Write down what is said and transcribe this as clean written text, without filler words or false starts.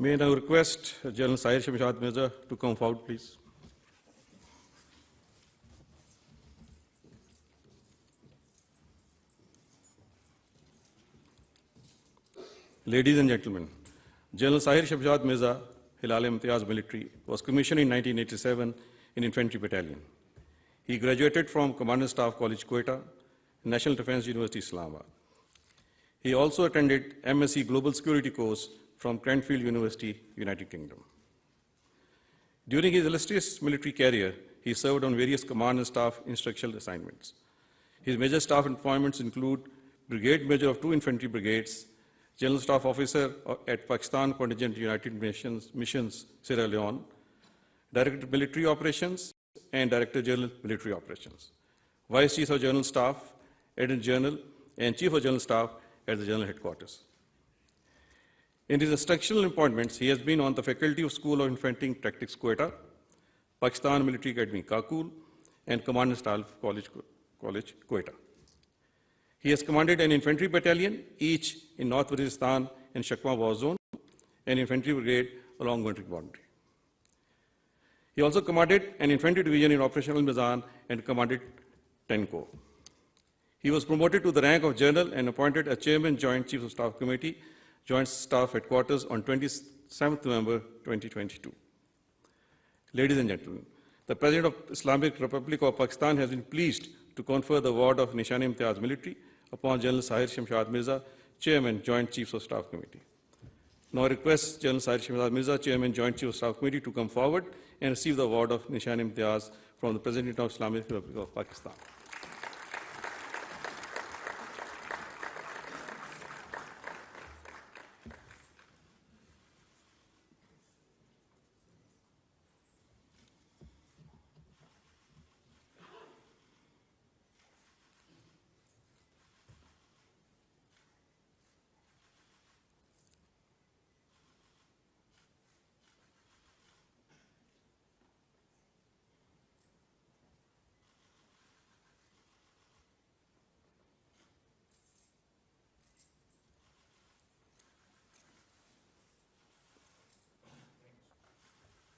May I now request General Sahir Shamshad Mirza to come forward, please. Ladies and gentlemen, General Sahir Shamshad Mirza, Hilal Imtiaz military, was commissioned in 1987 in Infantry Battalion. He graduated from Commandant Staff College, Quetta, National Defense University, Islamabad. He also attended MSc Global Security course from Cranfield University, United Kingdom. During his illustrious military career, he served on various command and staff instructional assignments. His major staff appointments include Brigade Major of 2 Infantry Brigades, General Staff Officer at Pakistan Contingent United Nations Missions, Sierra Leone, Director of Military Operations, and Director General Military Operations, Vice Chief of General Staff, Adjutant General, and Chief of General Staff at the General Headquarters. In his instructional appointments, he has been on the faculty of School of Infantry Tactics, Quetta, Pakistan Military Academy, Kakul, and Command and Staff College, Quetta. He has commanded an infantry battalion, each in North Waziristan and Shakma War Zone, and infantry brigade along military boundary. He also commanded an infantry division in Operational Mizan and commanded 10 Corps. He was promoted to the rank of General and appointed as Chairman, Joint Chiefs of Staff Committee, Joint Staff Headquarters on 27th November 2022. Ladies and gentlemen, the President of Islamic Republic of Pakistan has been pleased to confer the award of Nishan Imtiaz military upon General Sahir Shamshad Mirza, Chairman, Joint Chiefs of Staff Committee. Now I request General Sahir Shamshad Mirza, Chairman, Joint Chiefs of Staff Committee, to come forward and receive the award of Nishan Imtiaz from the President of Islamic Republic of Pakistan.